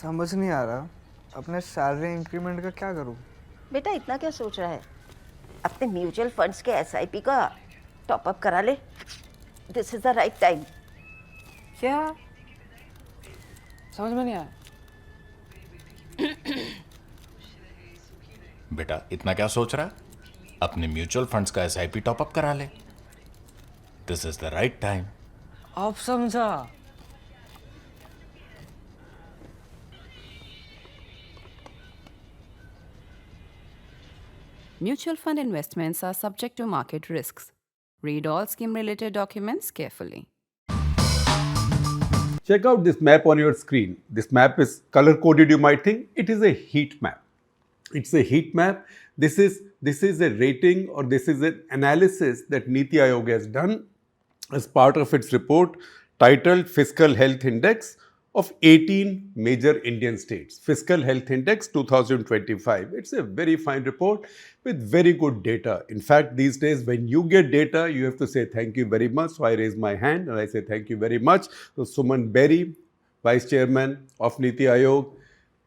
समझ नहीं आ रहा अपने सैलरी इंक्रीमेंट का क्या करूं। बेटा इतना क्या सोच रहा है? अपने म्यूचुअल फंड्स के एसआईपी का टॉप अप करा ले। This is the right time. क्या? समझ में नहीं आया। बेटा इतना क्या सोच रहा है? अपने म्यूचुअल फंड्स का एसआईपी टॉपअप करा ले। This is the right time. अब समझा। Mutual fund investments are subject to market risks. Read all scheme-related documents carefully. Check out this map on your screen. This map is color coded, you might think. It is a heat map. It's a heat map. This is a rating, or this is an analysis that NITI Aayog has done as part of its report titled Fiscal Health Index of 18 major Indian states. Fiscal Health Index 2025. It's a very fine report with very good data. In fact, these days when you get data, you have to say thank you very much. So I raise my hand and I say thank you very much. So Suman Berry, Vice Chairman of NITI Aayog,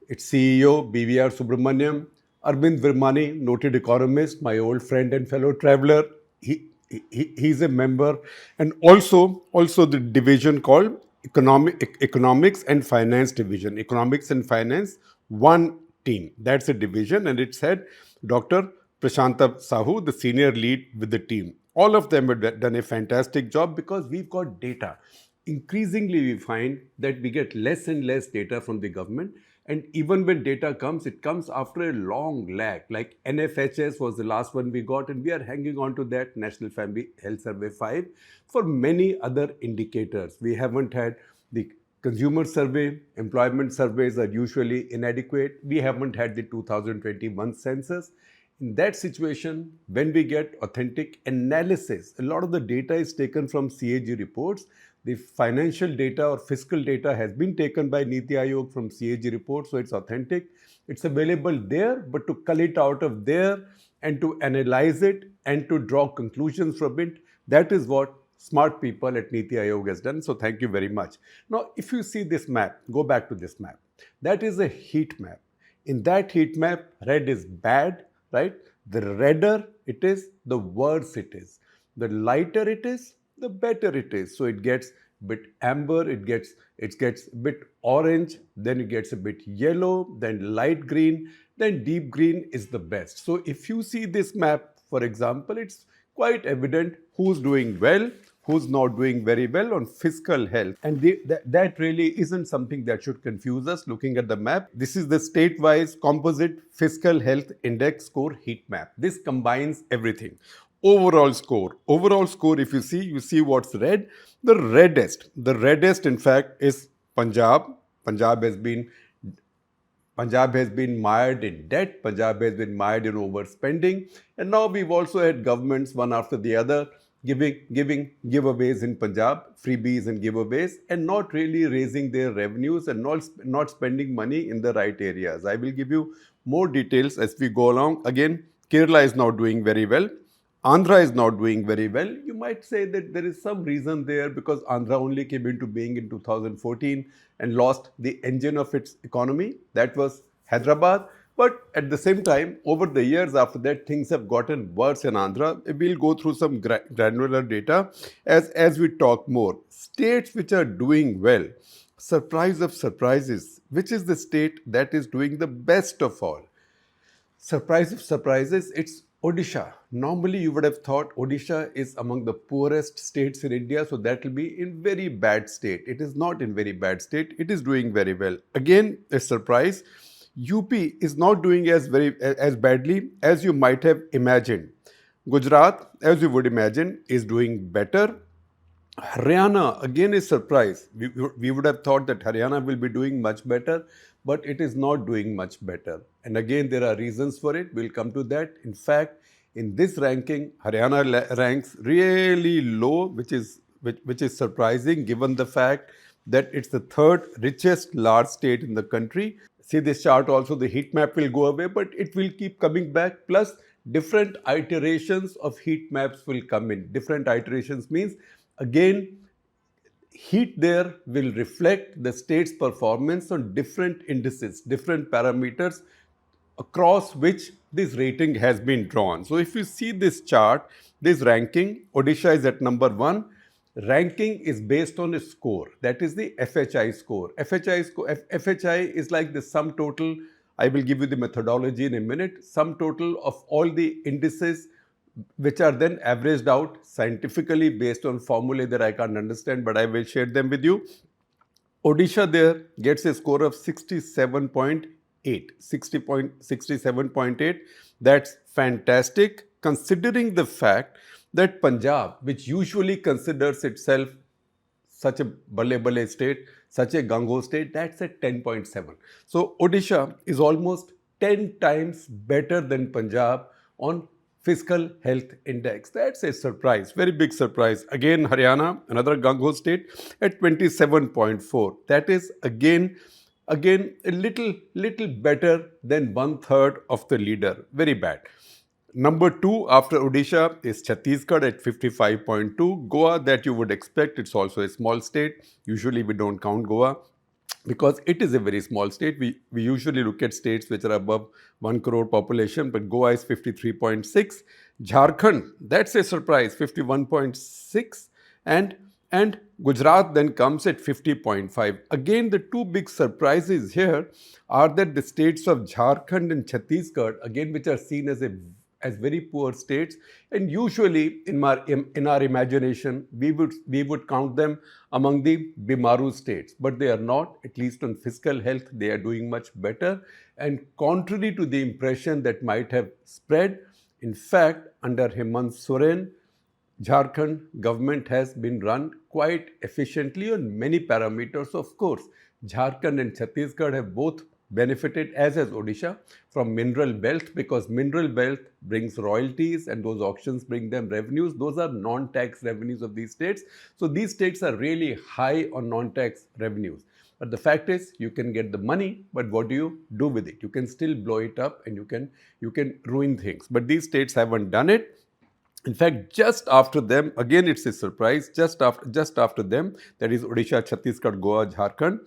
its CEO, BVR Subramaniam, Arvind Virmani, noted economist, my old friend and fellow traveler. He's a member, and also the division called Economics and Finance Division. Economics and Finance, one team. That's a division, and it's head Dr. Prashanta Sahu, the senior lead with the team. All of them have done a fantastic job because we've got data. Increasingly, we find that we get less and less data from the government. And even when data comes, it comes after a long lag. Like NFHS was the last one we got, and we are hanging on to that, National Family Health Survey 5, for many other indicators. We haven't had the consumer survey, employment surveys are usually inadequate. We haven't had the 2021 census. In that situation, when we get authentic analysis, a lot of the data is taken from CAG reports. The financial data or fiscal data has been taken by NITI Aayog from CAG reports, so it's authentic. It's available there, but to cull it out of there and to analyze it and to draw conclusions from it, that is what smart people at NITI Aayog has done. So thank you very much. Now, if you see this map, go back to this map. That is a heat map. In that heat map, red is bad, right? The redder it is, the worse it is. The lighter it is, the better it is. So it gets a bit amber, it gets a bit orange, then it gets a bit yellow, then light green, then deep green is the best. So if you see this map, for example, it's quite evident who's doing well, who's not doing very well on fiscal health. And that really isn't something that should confuse us looking at the map. This is the state-wise composite fiscal health index score heat map. This combines everything. Overall score, if you see what's red. The reddest in fact is Punjab. Punjab has been mired in debt. Punjab has been mired in overspending. And now we've also had governments, one after the other, giving giveaways in Punjab, freebies and giveaways, and not really raising their revenues and not spending money in the right areas. I will give you more details as we go along. Again, Kerala is not doing very well. Andhra is not doing very well. You might say that there is some reason there because Andhra only came into being in 2014 and lost the engine of its economy. That was Hyderabad. But at the same time, over the years after that, things have gotten worse in Andhra. We'll go through some granular data as we talk more. States which are doing well, surprise of surprises, which is the state that is doing the best of all? Surprise of surprises, it's Odisha. Normally, you would have thought Odisha is among the poorest states in India, so that will be in very bad state. It is not in very bad state. It is doing very well. Again, a surprise. UP is not doing as badly as you might have imagined. Gujarat, as you would imagine, is doing better. Haryana, again, is surprise. We would have thought that Haryana will be doing much better, but it is not doing much better. And again, there are reasons for it. We'll come to that. In fact, in this ranking, Haryana ranks really low, which is surprising given the fact that it's the third richest large state in the country. See this chart also, the heat map will go away, but it will keep coming back. Plus, different iterations of heat maps will come in. Different iterations means, again, heat there will reflect the state's performance on different indices, different parameters across which this rating has been drawn. So if you see this chart, this ranking, Odisha is at number 1. Ranking is based on a score. That is the FHI score. FHI is like the sum total. I will give you the methodology in a minute. Sum total of all the indices which are then averaged out scientifically based on formulae that I can't understand, but I will share them with you. Odisha there gets a score of 67.8. 67.8. That's fantastic considering the fact that Punjab, which usually considers itself such a bale state, such a gango state, that's at 10.7. So Odisha is almost 10 times better than Punjab on fiscal health index. That's a surprise, very big surprise. Again, Haryana, another gango state, at 27.4. That is again a little better than 1/3 of the leader. Very bad. Number 2 after Odisha is Chhattisgarh at 55.2. Goa, that you would expect, it's also a small state. Usually we don't count Goa because it is a very small state. We usually look at states which are above 1 crore population, but Goa is 53.6. Jharkhand, that's a surprise, 51.6. And Gujarat then comes at 50.5. Again, the two big surprises here are that the states of Jharkhand and Chhattisgarh, again, which are seen as very poor states, and usually in our imagination we would count them among the Bimaru states, but they are not. At least on fiscal health they are doing much better, and contrary to the impression that might have spread, in fact under Hemant Soren, Jharkhand government has been run quite efficiently on many parameters. Of course, Jharkhand and Chhattisgarh have both benefited, as has Odisha, from mineral wealth, because mineral wealth brings royalties and those auctions bring them revenues. Those are non-tax revenues of these states. So these states are really high on non-tax revenues. But the fact is, you can get the money, but what do you do with it? You can still blow it up and you can ruin things. But these states haven't done it. In fact, just after them, again it's a surprise, just after them, that is Odisha, Chhattisgarh, Goa, Jharkhand,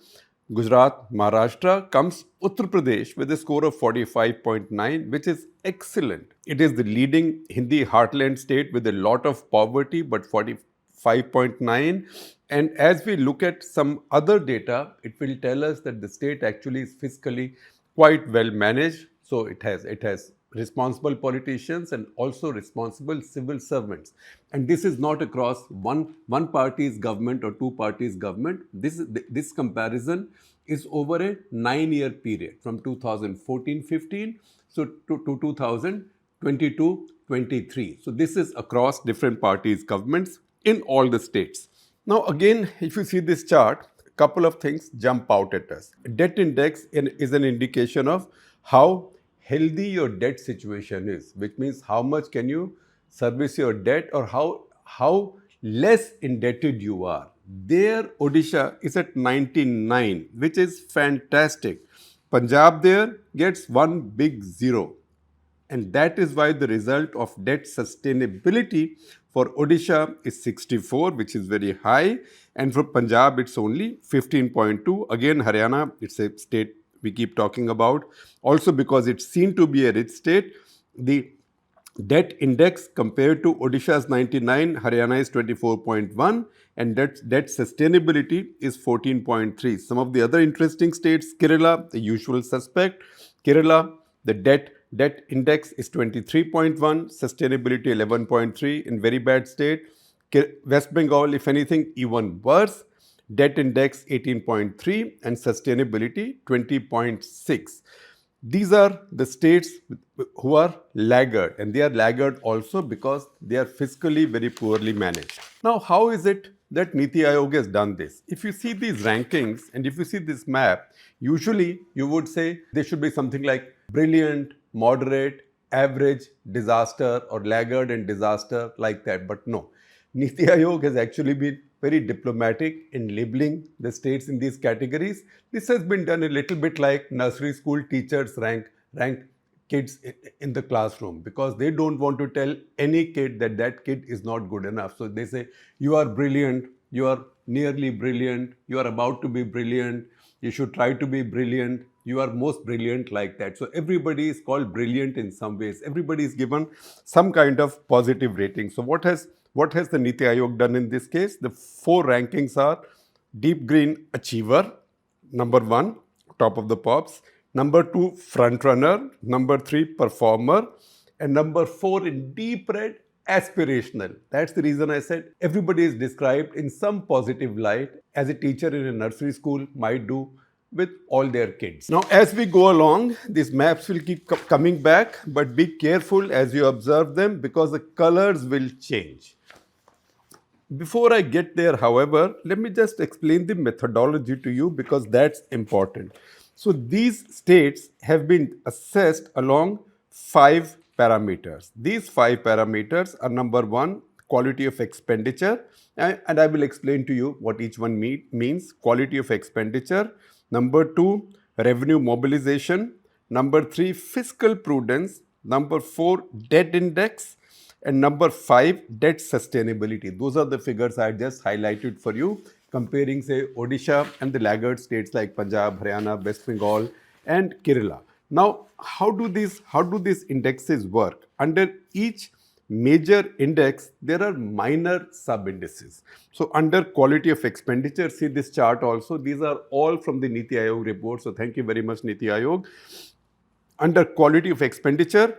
Gujarat, Maharashtra, comes Uttar Pradesh with a score of 45.9, which is excellent. It is the leading Hindi heartland state with a lot of poverty, but 45.9. And as we look at some other data, it will tell us that the state actually is fiscally quite well managed. So it has responsible politicians and also responsible civil servants. And this is not across one party's government or two parties' government. This comparison is over a 9-year period from 2014-15 to 2022-23. So this is across different parties' governments in all the states. Now again, if you see this chart, a couple of things jump out at us. Debt index is an indication of how healthy your debt situation is, which means how much can you service your debt or how less indebted you are. There, Odisha is at 99, which is fantastic. Punjab there gets one big 0. And that is why the result of debt sustainability for Odisha is 64, which is very high. And for Punjab, it's only 15.2. Again, Haryana, it's a state we keep talking about. Also because it's seen to be a rich state, the debt index compared to Odisha's 99, Haryana is 24.1, and debt sustainability is 14.3. Some of the other interesting states, Kerala, the usual suspect. Kerala, the debt index is 23.1, sustainability 11.3, in very bad state. West Bengal, if anything, even worse. Debt index 18.3 and sustainability 20.6. These are the states who are laggard, and they are laggard also because they are fiscally very poorly managed. Now, how is it that NITI Aayog has done this? If you see these rankings and if you see this map, usually you would say there should be something like brilliant, moderate, average, disaster, or laggard and disaster, like that. But no, NITI Aayog has actually been very diplomatic in labeling the states in these categories. This has been done a little bit like nursery school teachers rank kids in the classroom, because they don't want to tell any kid that kid is not good enough. So they say, you are brilliant, you are nearly brilliant, you are about to be brilliant, you should try to be brilliant, you are most brilliant, like that. So everybody is called brilliant in some ways. Everybody is given some kind of positive rating. So what has the NITI Aayog done in this case? The 4 rankings are deep green achiever, number 1, top of the pops, number 2 front runner, number 3 performer, and number 4 in deep red aspirational. That's the reason I said everybody is described in some positive light, as a teacher in a nursery school might do with all their kids. Now, as we go along, these maps will keep coming back, but be careful as you observe them because the colors will change. Before I get there, however, let me just explain the methodology to you because that's important. So these states have been assessed along 5 parameters. These 5 parameters are: number 1, quality of expenditure, and I will explain to you what each one means. Quality of expenditure. Number 2, revenue mobilization. Number 3, fiscal prudence. Number 4, debt index. And number 5, debt sustainability. Those are the figures I just highlighted for you, comparing, say, Odisha and the laggard states like Punjab, Haryana, West Bengal, and Kerala. Now, how do these indexes work? Under each major index, there are minor sub-indices. So under quality of expenditure, see this chart also. These are all from the NITI Aayog report. So thank you very much, NITI Aayog. Under quality of expenditure,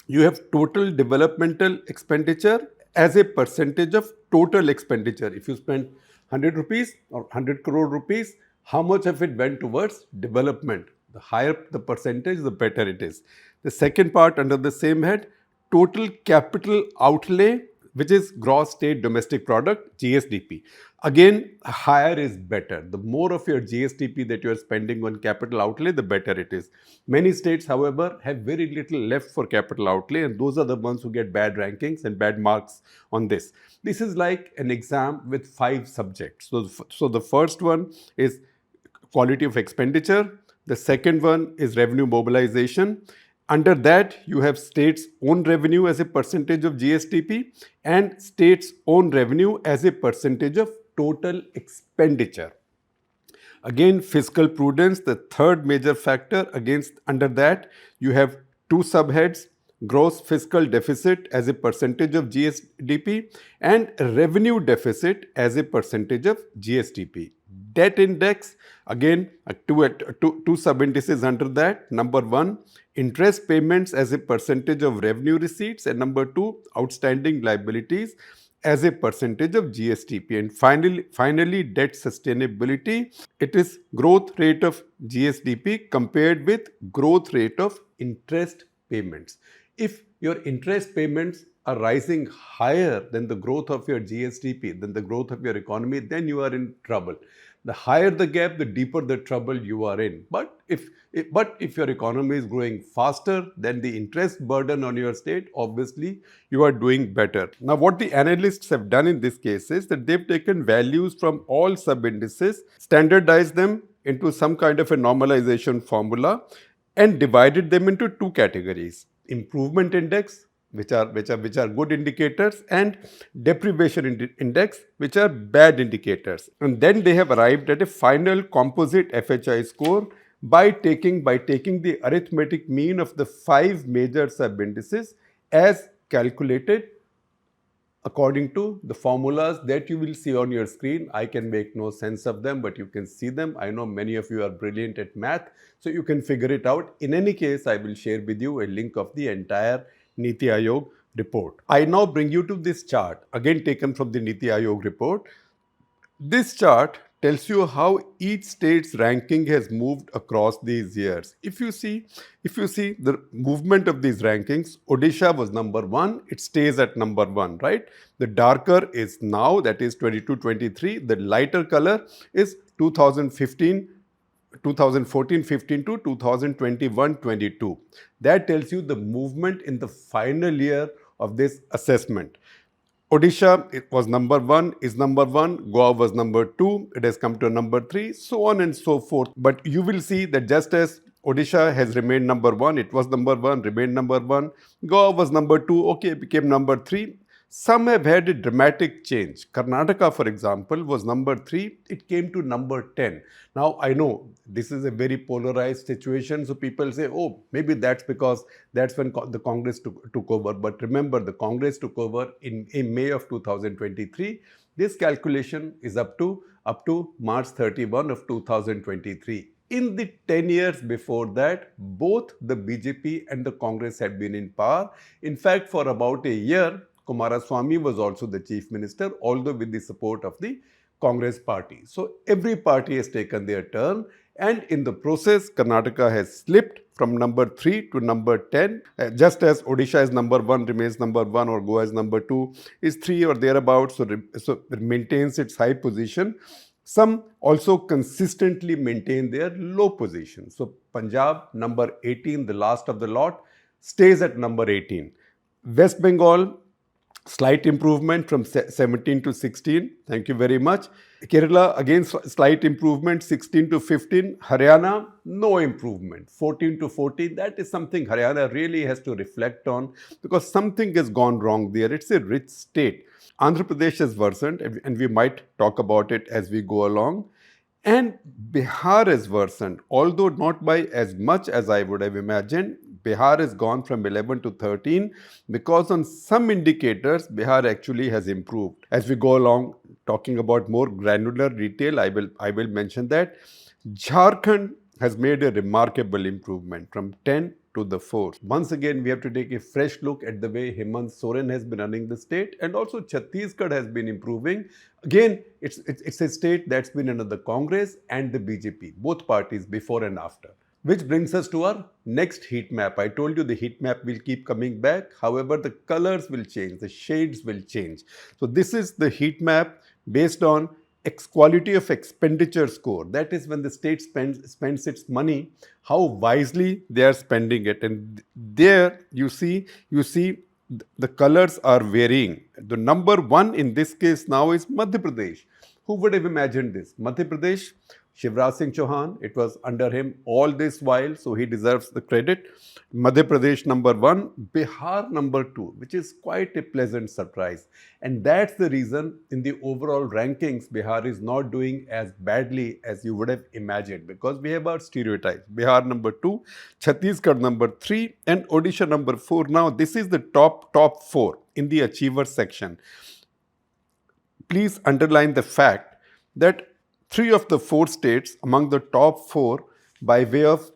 you have total developmental expenditure as a percentage of total expenditure. If you spend 100 rupees or 100 crore rupees, how much of it went towards development? The higher the percentage, the better it is. The second part under the same head, total capital outlay, which is gross state domestic product, GSDP. Again, higher is better. The more of your GSDP that you are spending on capital outlay, the better it is. Many states, however, have very little left for capital outlay, and those are the ones who get bad rankings and bad marks on this. This is like an exam with 5 subjects. So the first one is quality of expenditure. The second one is revenue mobilization. Under that, you have states' own revenue as a percentage of GSDP and states' own revenue as a percentage of total expenditure. Again, fiscal prudence, the third major factor. Under that, you have 2 subheads: gross fiscal deficit as a percentage of GSDP and revenue deficit as a percentage of GSDP. Debt index, again, two sub-indices under that. Number 1, interest payments as a percentage of revenue receipts, and number 2, outstanding liabilities as a percentage of GSDP. And finally, debt sustainability. It is growth rate of GSDP compared with growth rate of interest payments. If your interest payments are rising higher than the growth of your GSDP, than the growth of your economy, then you are in trouble. The higher the gap, the deeper the trouble you are in. But if your economy is growing faster than the interest burden on your state, obviously you are doing better. Now, what the analysts have done in this case is that they've taken values from all sub-indices, standardized them into some kind of a normalization formula, and divided them into 2 categories: improvement index, which are good indicators, and deprivation index, which are bad indicators. And then they have arrived at a final composite FHI score by taking the arithmetic mean of the 5 major sub-indices as calculated according to the formulas that you will see on your screen. I can make no sense of them, but you can see them. I know many of you are brilliant at math, so you can figure it out. In any case, I will share with you a link of the entire NITI Aayog report. I now bring you to this chart, again taken from the NITI Aayog report. This chart tells you how each state's ranking has moved across these years. If you see the movement of these rankings, Odisha was number 1, it stays at number 1, right? The darker is now, that is 22-23. The lighter color is 2014-15 to 2021-22. That tells you the movement in the final year of this assessment. Odisha was number 1, is number 1, Goa was number 2, it has come to number 3, so on and so forth. But you will see that just as Odisha has remained number 1, it was number 1, remained number 1, Goa was number 2, okay, became number 3. Some have had a dramatic change. Karnataka, for example, was number 3. It came to number 10. Now, I know this is a very polarized situation. So people say, oh, maybe that's because that's when the Congress took over. But remember, the Congress took over in May of 2023. This calculation is up to March 31 of 2023. In the 10 years before that, both the BJP and the Congress had been in power. In fact, for about a year, Kumaraswamy was also the chief minister, although with the support of the Congress party. So every party has taken their turn, and in the process, Karnataka has slipped from number 3 to number 10. Just as Odisha is number 1, remains number 1, or Goa is number 2, is 3 or thereabouts, so it maintains its high position. Some also consistently maintain their low position. So Punjab, number 18, the last of the lot, stays at number 18. West Bengal, slight improvement from 17 to 16. Thank you very much. Kerala, again, slight improvement, 16 to 15. Haryana, no improvement, 14 to 14. That is something Haryana really has to reflect on, because something has gone wrong there. It's a rich state. Andhra Pradesh has worsened, and we might talk about it as we go along. And Bihar has worsened, although not by as much as I would have imagined. Bihar has gone from 11 to 13, because on some indicators, Bihar actually has improved. As we go along, talking about more granular detail, I will mention that. Jharkhand has made a remarkable improvement from 10 to the 4th. Once again, we have to take a fresh look at the way Hemant Soren has been running the state, and also Chhattisgarh has been improving. Again, it's a state that's been under the Congress and the BJP, both parties before and after. Which brings us to our next heat map. I told you the heat map will keep coming back. However, the colors will change, the shades will change. So this is the heat map based on quality of expenditure score. That is when the state spends its money, how wisely they are spending it. And there you see the colors are varying. The number 1 in this case now is Madhya Pradesh. Who would have imagined this? Madhya Pradesh, Shivraj Singh Chauhan, it was under him all this while, so he deserves the credit. Madhya Pradesh number 1, Bihar number 2, which is quite a pleasant surprise. And that's the reason in the overall rankings, Bihar is not doing as badly as you would have imagined, because we have our stereotypes. Bihar number 2, Chhattisgarh number 3, and Odisha number 4. Now, this is the top 4 in the Achievers section. Please underline the fact that 3 of the 4 states among the top 4 by way of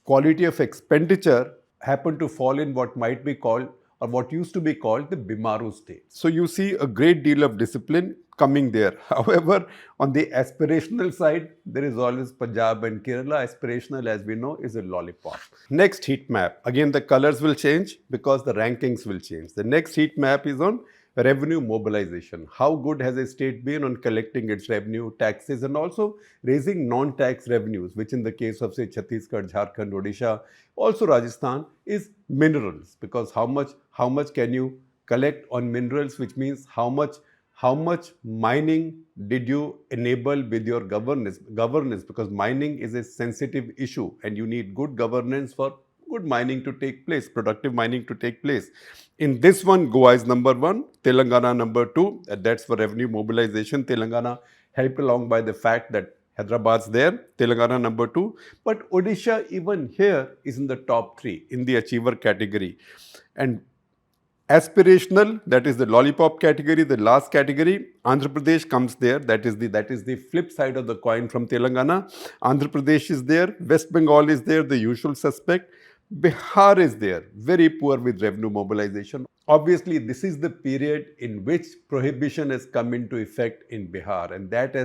quality of expenditure happen to fall in what might be called, or what used to be called, the Bimaru state. So you see a great deal of discipline coming there. However, on the aspirational side, there is always Punjab and Kerala. Aspirational, as we know, is a lollipop. Next heat map. Again, the colors will change because the rankings will change. The next heat map is on revenue mobilization. How good has a state been on collecting its revenue, taxes, and also raising non-tax revenues, which in the case of, say, Chhattisgarh, Jharkhand, Odisha, also Rajasthan, is minerals. Because how much can you collect on minerals, which means how much mining did you enable with your governance, because mining is a sensitive issue and you need good governance for good mining to take place, productive mining to take place. In this one, Goa is number 1, Telangana number 2. That's for revenue mobilization. Telangana helped along by the fact that Hyderabad's there. Telangana number 2. But Odisha even here is in the top 3 in the achiever category. And aspirational, that is the lollipop category, the last category, Andhra Pradesh comes there. That is the flip side of the coin from Telangana. Andhra Pradesh is there. West Bengal is there, the usual suspect. Bihar is there, very poor with revenue mobilization. Obviously, this is the period in which prohibition has come into effect in Bihar, and that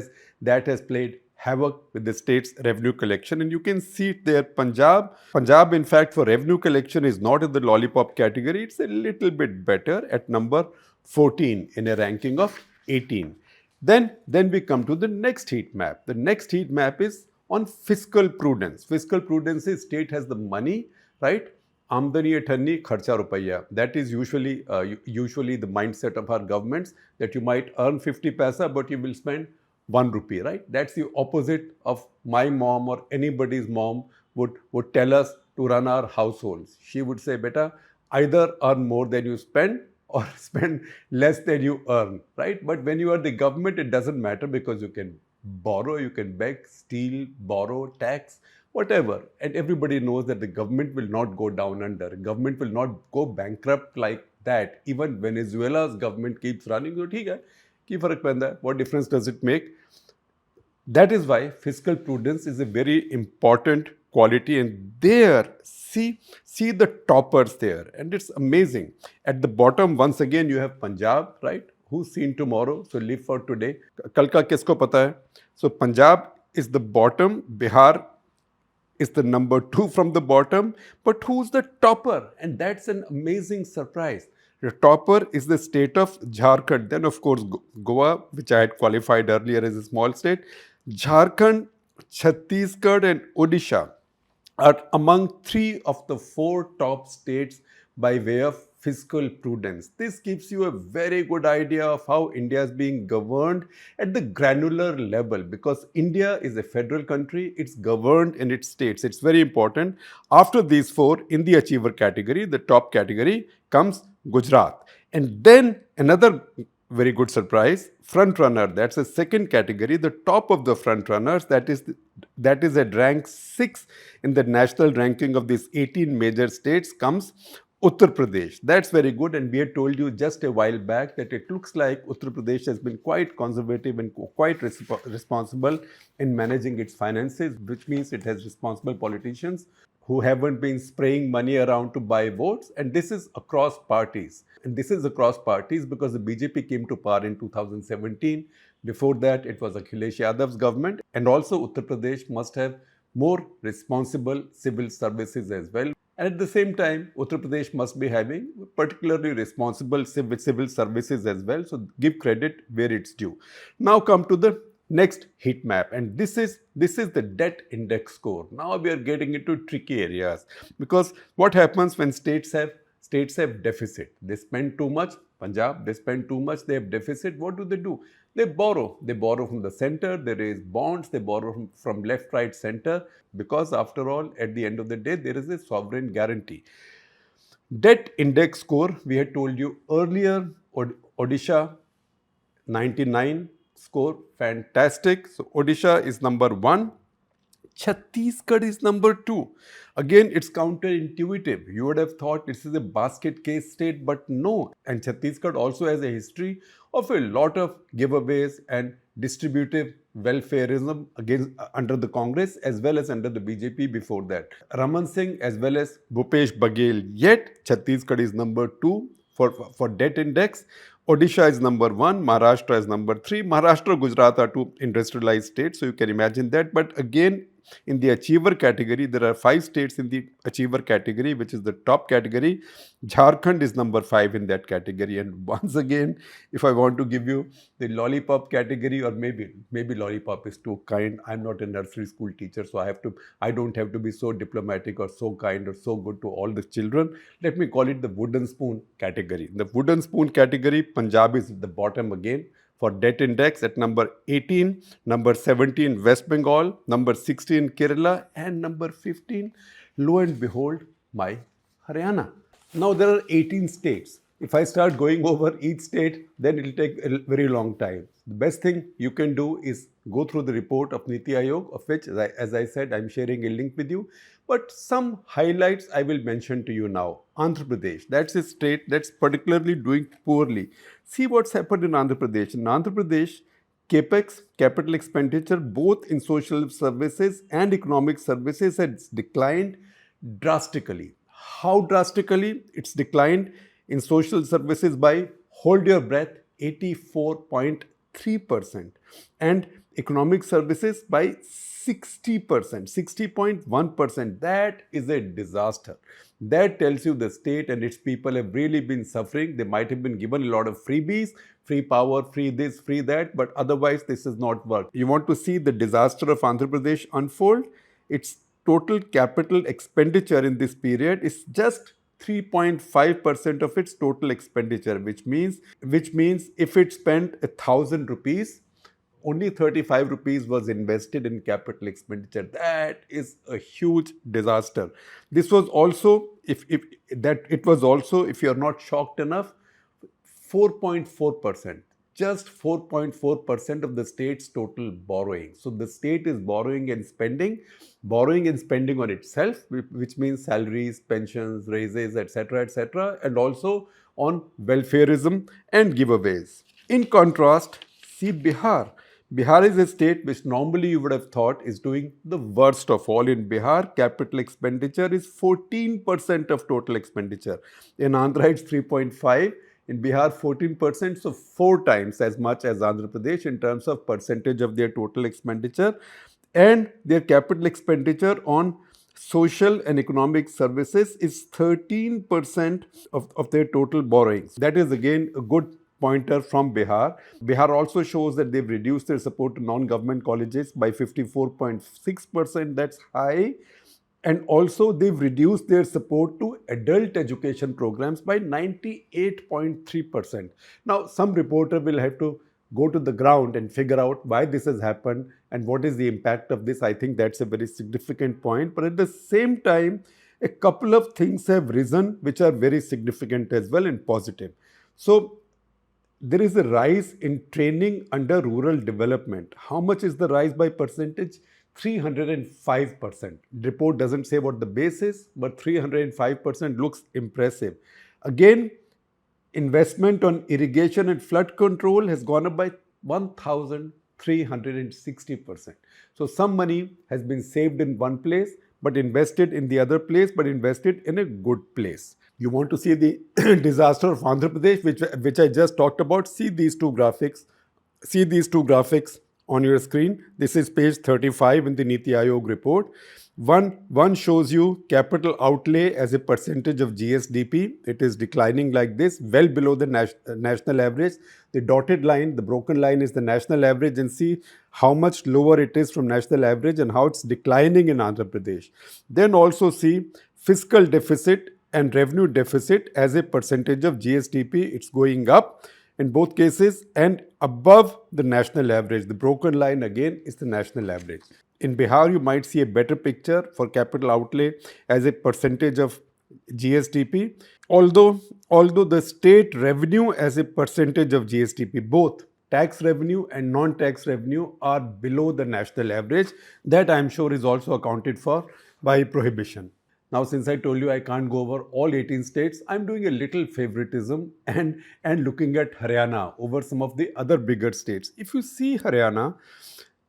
has played havoc with the state's revenue collection. And you can see it there. Punjab, in fact, for revenue collection is not in the lollipop category. It's a little bit better at number 14 in a ranking of 18. Then we come to the next heat map. The next heat map is on fiscal prudence. Fiscal prudence is state has the money, right? Amdani athanni kharcha rupaya. That is usually the mindset of our governments, that you might earn 50 paisa, but you will spend 1 rupee, right? That's the opposite of my mom or anybody's mom would tell us to run our households. She would say, beta, either earn more than you spend or spend less than you earn, right? But when you are the government, it doesn't matter because you can borrow, you can beg, steal, borrow, tax, whatever. And everybody knows that the government will not go down under. Government will not go bankrupt like that. Even Venezuela's government keeps running. So, ठीक है, की फर्क पैंदा है? What difference does it make? That is why fiscal prudence is a very important quality. And there, see the toppers there. And it's amazing. At the bottom, once again, you have Punjab, right? Who's seen tomorrow? So live for today. Kal ka kisko pata hai? So Punjab is the bottom. Bihar is the number 2 from the bottom. But who's the topper? And that's an amazing surprise. The topper is the state of Jharkhand. Then, of course, Goa, which I had qualified earlier as a small state. Jharkhand, Chhattisgarh, and Odisha are among 3 of the 4 top states by way of fiscal prudence. This gives you a very good idea of how India is being governed at the granular level, because India is a federal country, it's governed in its states. It's very important. After these 4, in the achiever category, the top category comes Gujarat. And then another very good surprise, front runner. That's the second category, the top of the front runners. That is at rank 6 in the national ranking of these 18 major states comes Uttar Pradesh. That's very good. And we had told you just a while back that it looks like Uttar Pradesh has been quite conservative and quite responsible in managing its finances, which means it has responsible politicians who haven't been spraying money around to buy votes. And this is across parties. And this is across parties because the BJP came to power in 2017. Before that, it was Akhilesh Yadav's government. And also Uttar Pradesh must have more responsible civil services as well. And at the same time, Uttar Pradesh must be having particularly responsible civil services as well. So give credit where it's due. Now come to the next heat map, and this is the debt index score. Now we are getting into tricky areas, because what happens when states have deficit? They spend too much. Punjab, they spend too much, they have deficit. What do? They borrow from the center, they raise bonds, they borrow from left, right, center, because after all, at the end of the day, there is a sovereign guarantee. Debt index score, we had told you earlier, Odisha 99 score, fantastic. So Odisha is number 1. Chhattisgarh is number 2. Again, it's counterintuitive. You would have thought this is a basket case state, but no. And Chhattisgarh also has a history of a lot of giveaways and distributive welfareism under the Congress as well as under the BJP before that. Raman Singh as well as Bhupesh Baghel. Yet, Chhattisgarh is number 2 for debt index. Odisha is number 1, Maharashtra is number 3. Maharashtra, Gujarat are 2 industrialized states, so you can imagine that. But again, in the achiever category, there are 5 states in the achiever category, which is the top category. Jharkhand is number 5 in that category. And once again, if I want to give you the lollipop category, or maybe lollipop is too kind. I'm not a nursery school teacher, so I don't have to be so diplomatic or so kind or so good to all the children. Let me call it the wooden spoon category. The wooden spoon category, Punjab is at the bottom again for debt index at number 18, number 17 West Bengal, number 16 Kerala, and number 15, lo and behold, my Haryana. Now there are 18 states. If I start going over each state, then it will take a very long time. The best thing you can do is go through the report of NITI Aayog, of which, as I said, I'm sharing a link with you. But some highlights I will mention to you now. Andhra Pradesh, that's a state that's particularly doing poorly. See what's happened in Andhra Pradesh. In Andhra Pradesh, CAPEX, capital expenditure, both in social services and economic services, has declined drastically. How drastically? It's declined in social services by, hold your breath, 84.3%, and economic services by 60%, 60.1%. That is a disaster. That tells you the state and its people have really been suffering. They might have been given a lot of freebies, free power, free this, free that, but otherwise this has not worked. You want to see the disaster of Andhra Pradesh unfold? Its total capital expenditure in this period is just 3.5% of its total expenditure, which means if it spent 1,000 rupees, only 35 rupees was invested in capital expenditure. That is a huge disaster. This was also, if you're not shocked enough, 4.4%. Just 4.4% of the state's total borrowing. So the state is borrowing and spending on itself, which means salaries, pensions, raises, etc., and also on welfareism and giveaways. In contrast, see Bihar. Bihar is a state which normally you would have thought is doing the worst of all. In Bihar, capital expenditure is 14% of total expenditure. In Andhra, it's 3.5%. In Bihar, 14%, so 4 times as much as Andhra Pradesh in terms of percentage of their total expenditure. And their capital expenditure on social and economic services is 13% of their total borrowings. That is again a good pointer from Bihar. Bihar also shows that they've reduced their support to non-government colleges by 54.6%. That's high. And also they've reduced their support to adult education programs by 98.3%. Now, some reporter will have to go to the ground and figure out why this has happened and what is the impact of this. I think that's a very significant point. But at the same time, a couple of things have risen which are very significant as well and positive. So there is a rise in training under rural development. How much is the rise by percentage? 305%. The report doesn't say what the base is, but 305% looks impressive. Again, investment on irrigation and flood control has gone up by 1,360%. So some money has been saved in one place, but invested in the other place, but invested in a good place. You want to see the disaster of Andhra Pradesh, which I just talked about? See these two graphics. See these two graphics on your screen. This is page 35 in the NITI Aayog report. One shows you capital outlay as a percentage of GSDP. It is declining like this, well below the national average. The dotted line, the broken line is the national average, and see how much lower it is from national average and how it's declining in Andhra Pradesh. Then also see fiscal deficit and revenue deficit as a percentage of GSDP. It's going up in both cases and above the national average. The broken line again is the national average. In Bihar, you might see a better picture for capital outlay as a percentage of GSDP. Although the state revenue as a percentage of GSDP, both tax revenue and non-tax revenue are below the national average. That I'm sure is also accounted for by prohibition. Now, since I told you I can't go over all 18 states, I'm doing a little favoritism and looking at Haryana over some of the other bigger states. If you see Haryana,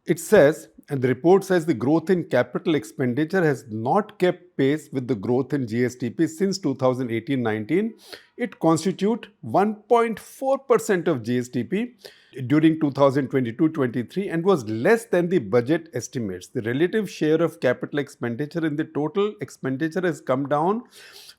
it says, and the report says, the growth in capital expenditure has not kept pace with the growth in GSDP since 2018-19. It constitutes 1.4% of GSDP during 2022-23 and was less than the budget estimates. The relative share of capital expenditure in the total expenditure has come down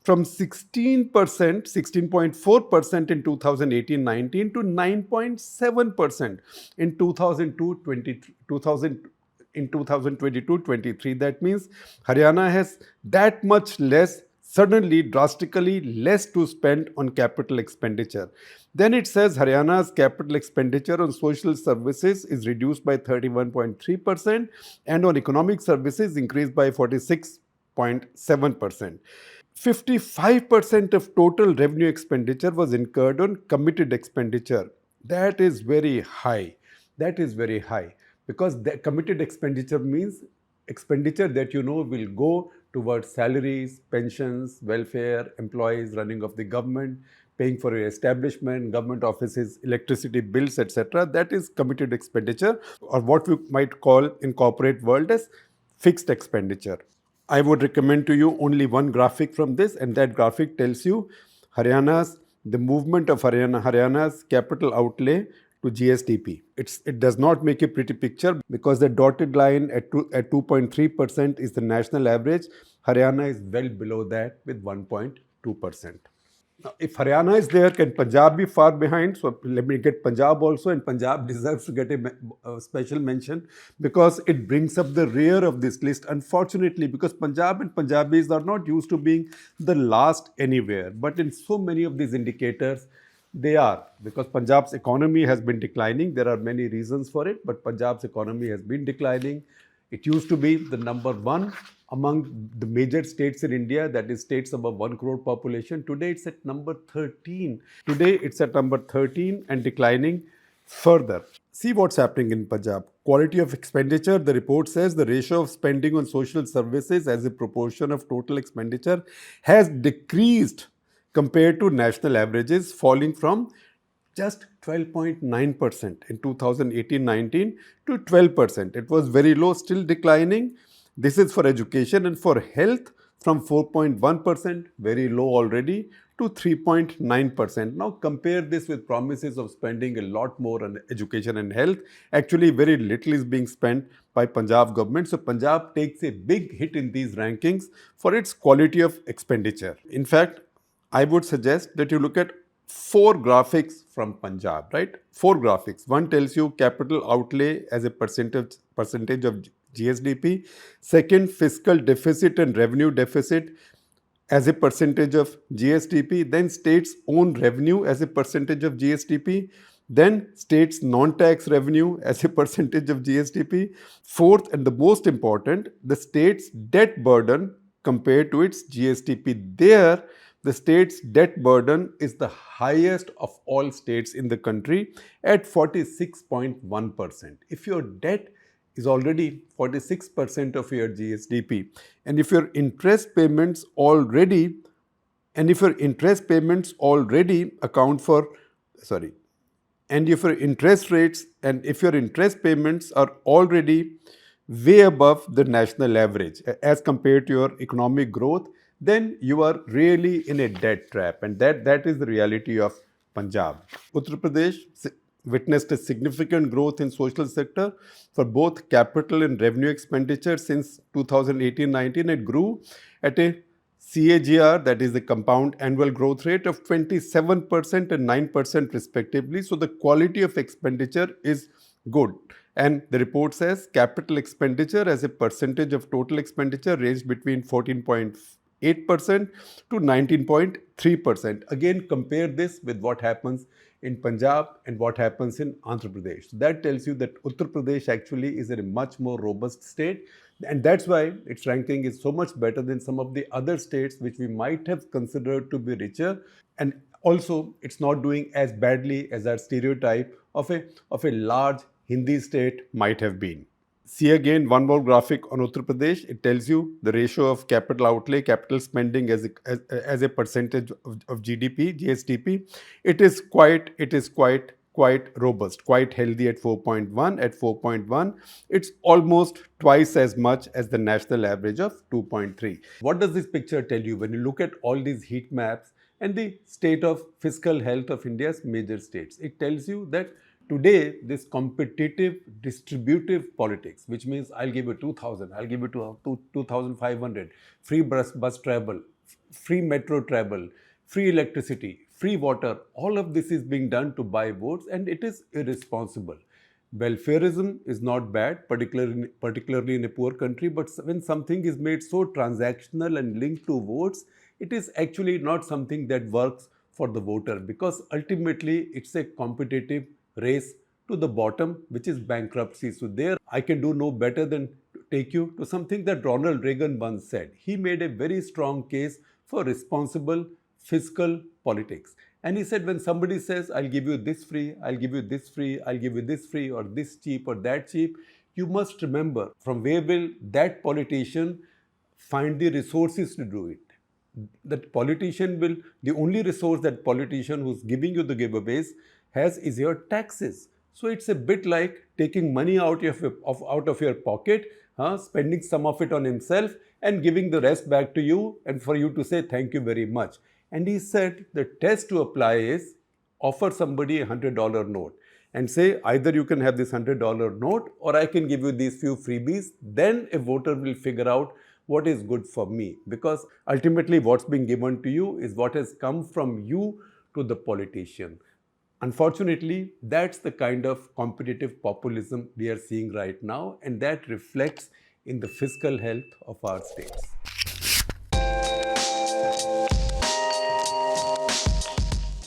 from 16.4% in 2018-19 to 9.7% in 2022-23. That means Haryana has that much less, suddenly drastically less to spend on capital expenditure. Then it says Haryana's capital expenditure on social services is reduced by 31.3% and on economic services increased by 46.7%. 55% of total revenue expenditure was incurred on committed expenditure. That is very high. Because the committed expenditure means expenditure that you know will go towards salaries, pensions, welfare, employees, running of the government, paying for your establishment, government offices, electricity bills, etc. That is committed expenditure, or what we might call in corporate world as fixed expenditure. I would recommend to you only one graphic from this, and that graphic tells you the movement of Haryana's capital outlay to GSDP. It does not make a pretty picture because the dotted line at 2.3% is the national average. Haryana is well below that with 1.2%. Now, if Haryana is there, can Punjab be far behind? So let me get Punjab also, and Punjab deserves to get a special mention because it brings up the rear of this list, unfortunately, because Punjab and Punjabis are not used to being the last anywhere. But in so many of these indicators, they are, because Punjab's economy has been declining. There are many reasons for it, but Punjab's economy has been declining. It used to be the number one among the major states in India, that is states above 1 crore population. Today it's at number 13. Today it's at number 13 and declining further. See what's happening in Punjab. Quality of expenditure, the report says the ratio of spending on social services as a proportion of total expenditure has decreased compared to national averages, falling from just 12.9% in 2018-19 to 12%. It was very low, still declining. This is for education, and for health from 4.1%, very low already, to 3.9%. Now compare this with promises of spending a lot more on education and health. Actually, very little is being spent by Punjab government. So Punjab takes a big hit in these rankings for its quality of expenditure. In fact, I would suggest that you look at 4 graphics from Punjab, right? 4 graphics. One tells you capital outlay as a percentage of GSDP. Second, fiscal deficit and revenue deficit as a percentage of GSDP. Then states' own revenue as a percentage of GSDP. Then states' non-tax revenue as a percentage of GSDP. Fourth, and the most important, the state's debt burden compared to its GSDP. There, the state's debt burden is the highest of all states in the country at 46.1%. If your debt is already 46% of your GSDP, and if your interest payments already account for, and if your interest rates and if your interest payments are already way above the national average as compared to your economic growth, then you are really in a debt trap, and that is the reality of Punjab. Uttar Pradesh witnessed a significant growth in social sector for both capital and revenue expenditure since 2018-19. It grew at a CAGR, that is the compound annual growth rate, of 27% and 9% respectively. So the quality of expenditure is good. And the report says capital expenditure as a percentage of total expenditure ranged between 14.8% to 19.3%. Again, compare this with what happens in Punjab and what happens in Andhra Pradesh. So that tells you that Uttar Pradesh actually is a much more robust state, and that's why its ranking is so much better than some of the other states which we might have considered to be richer. And also, it's not doing as badly as our stereotype of a large Hindi state might have been. See again one more graphic on Uttar Pradesh. It tells you the ratio of capital outlay, capital spending as a percentage of GSDP. It is quite robust, quite healthy at 4.1. At 4.1, it's almost twice as much as the national average of 2.3. What does this picture tell you when you look at all these heat maps and the state of fiscal health of India's major states? It tells you that today, this competitive distributive politics, which means I'll give you 2,000, I'll give you 2,500, free bus travel, free metro travel, free electricity, free water, all of this is being done to buy votes, and it is irresponsible. Welfarism is not bad, particularly in a poor country, but when something is made so transactional and linked to votes, it is actually not something that works for the voter, because ultimately it's a competitive race to the bottom, which is bankruptcy. So there I can do no better than take you to something that Ronald Reagan once said. He made a very strong case for responsible fiscal politics. And he said, when somebody says, I'll give you this free, I'll give you this free, I'll give you this free, or this cheap or that cheap, you must remember from where will that politician find the resources to do it. That politician will, the only resource that politician who's giving you the giveaways has is your taxes. So it's a bit like taking money out of your pocket, spending some of it on himself and giving the rest back to you, and for you to say thank you very much. And he said the test to apply is offer somebody $100 note and say either you can have this $100 note or I can give you these few freebies. Then a voter will figure out what is good for me, because ultimately what's being given to you is what has come from you to the politician. Unfortunately, that's the kind of competitive populism we are seeing right now, and that reflects in the fiscal health of our states.